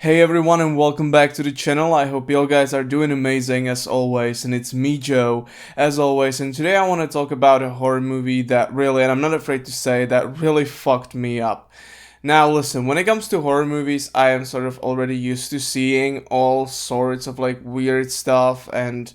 Hey everyone and welcome back to the channel. I hope you guys are doing amazing as always, and it's me Joe as always, and today I want to talk about a horror movie that really, and I'm not afraid to say, that really fucked me up. Now listen, when it comes to horror movies, I am sort of already used to seeing all sorts of like weird stuff and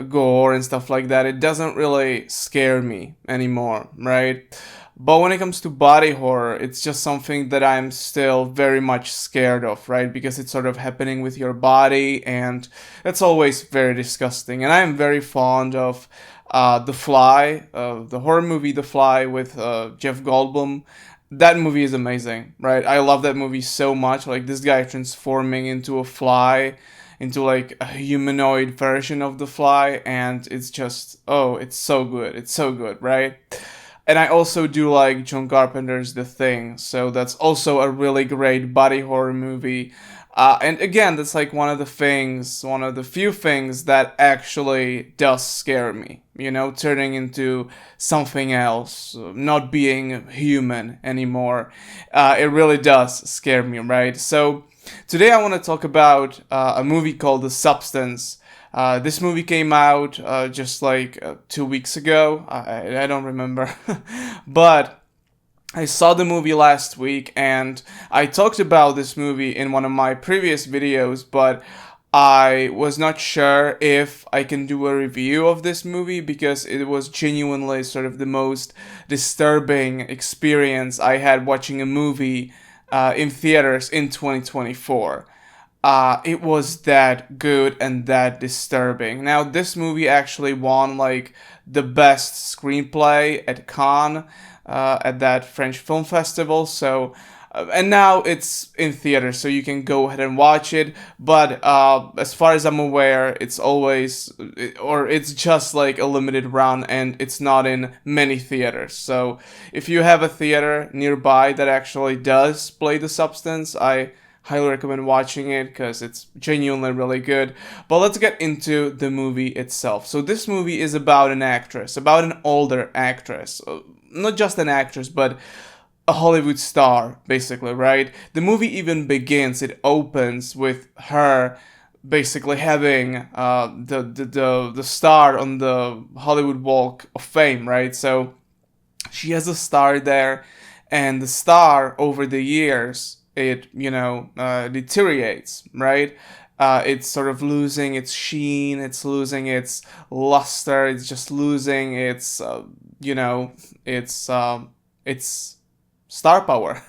gore and stuff like that. It doesn't really scare me anymore, right? But when it comes to body horror, it's just something that I'm still very much scared of, right? Because it's sort of happening with your body, and it's always very disgusting. And I am very fond of The Fly, the horror movie The Fly with Jeff Goldblum. That movie is amazing, right? I love that movie so much. Like this guy transforming into a fly, into like a humanoid version of the fly, and it's just, oh, it's so good. It's so good, right? And I also do like John Carpenter's The Thing, so that's also a really great body horror movie. And again, that's like one of the few things that actually does scare me. You know, turning into something else, not being human anymore. It really does scare me, right? So today I want to talk about a movie called The Substance. This movie came out just like 2 weeks ago. I don't remember. But I saw the movie last week and I talked about this movie in one of my previous videos, but I was not sure if I can do a review of this movie because it was genuinely sort of the most disturbing experience I had watching a movie in theaters in 2024. It was that good and that disturbing. Now, this movie actually won like the best screenplay at Cannes, at that French film festival. So, and now it's in theaters, so you can go ahead and watch it. But as far as I'm aware, it's always, or it's just like a limited run, and it's not in many theaters. So, if you have a theater nearby that actually does play The Substance, I highly recommend watching it because it's genuinely really good. But let's get into the movie itself. So this movie is about an actress, about an older actress, not just an actress, but a Hollywood star, basically, right? The movie even begins, it opens with her basically having the star on the Hollywood Walk of Fame, right? So she has a star there, and the star over the years, it deteriorates, right? It's sort of losing its sheen, it's losing its luster, it's just losing its you know its star power.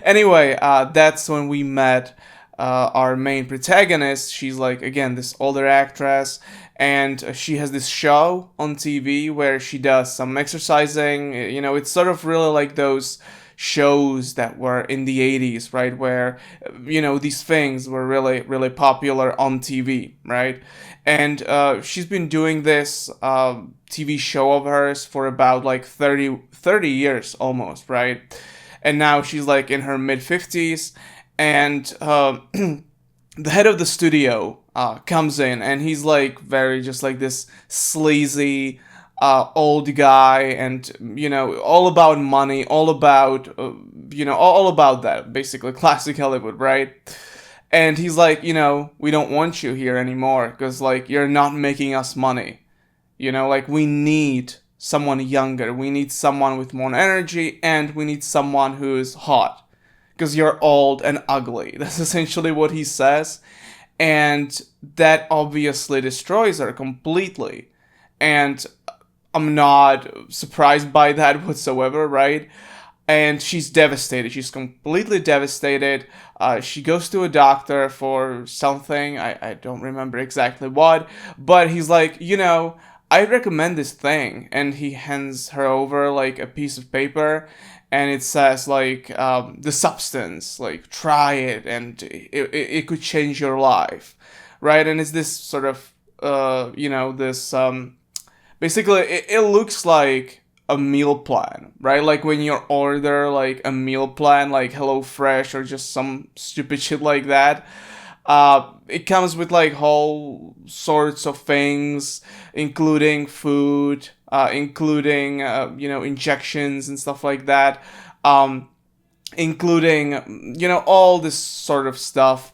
Anyway, that's when we met our main protagonist. She's like, again, this older actress, and she has this show on TV where she does some exercising. You know, it's sort of really like those shows that were in the 80s, right? Where, these things were really, really popular on TV, right? And she's been doing this TV show of hers for about like 30 years almost, right? And now she's like in her mid 50s, and the head of the studio comes in, and he's like very just like this sleazy old guy, and all about money, all about all about that, basically classic Hollywood, right? And he's like, we don't want you here anymore because like you're not making us money. Like we need someone younger, we need someone with more energy, and we need someone who's hot because you're old and ugly. That's essentially what he says. And that obviously destroys her completely. And I'm not surprised by that whatsoever, right? And she's devastated. She's completely devastated. She goes to a doctor for something. I don't remember exactly what. But he's like, I recommend this thing. And he hands her over like a piece of paper, and it says like the substance, like try it, and it could change your life, right? And it's this sort of this basically it looks like a meal plan, right? Like when you order like a meal plan like HelloFresh or just some stupid shit like that. It comes with like whole sorts of things, including food, including injections and stuff like that, including all this sort of stuff.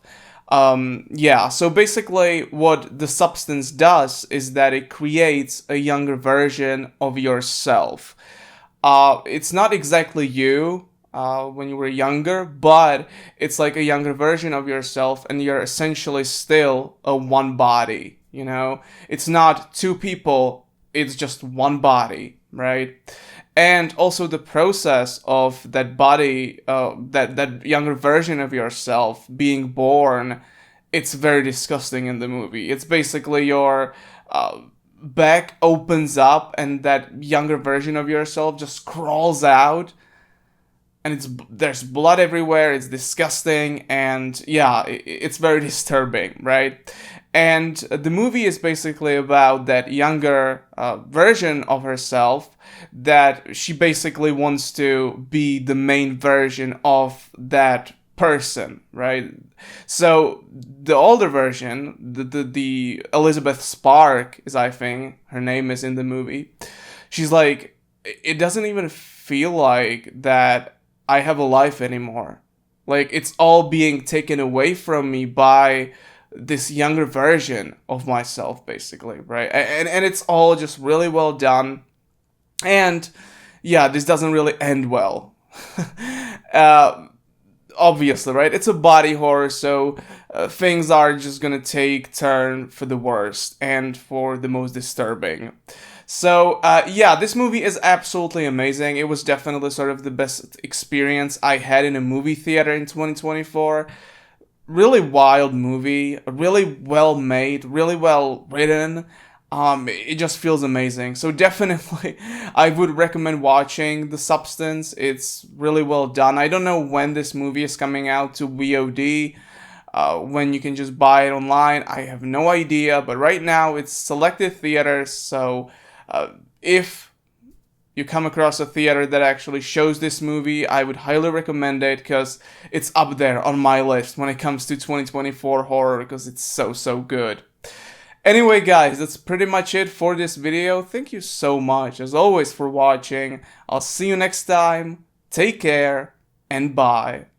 Yeah, so basically, what the substance does is that it creates a younger version of yourself. It's not exactly you when you were younger, but it's like a younger version of yourself, and you're essentially still a one body. You know, it's not two people, it's just one body, right? And also the process of that body, that younger version of yourself being born, it's very disgusting in the movie. It's basically your back opens up and that younger version of yourself just crawls out, and there's blood everywhere. It's disgusting, and yeah, it's very disturbing, right? And the movie is basically about that younger version of herself, that she basically wants to be the main version of that person, right? So the older version, the Elizabeth Spark is, I think her name is in the movie. She's like, it doesn't even feel like that I have a life anymore. Like, it's all being taken away from me by this younger version of myself, basically, right? And it's all just really well done. And yeah, this doesn't really end well. uh, Obviously, right? It's a body horror, so things are just gonna take turn for the worst and for the most disturbing. So yeah, this movie is absolutely amazing. It was definitely sort of the best experience I had in a movie theater in 2024. Really wild movie, really well made, really well written. It just feels amazing. So definitely, I would recommend watching The Substance. It's really well done. I don't know when this movie is coming out to VOD, when you can just buy it online. I have no idea, but right now it's selected theaters. So if you come across a theater that actually shows this movie, I would highly recommend it, because it's up there on my list when it comes to 2024 horror, because it's so good. Anyway, guys, that's pretty much it for this video. Thank you so much, as always, for watching. I'll see you next time. Take care, and bye.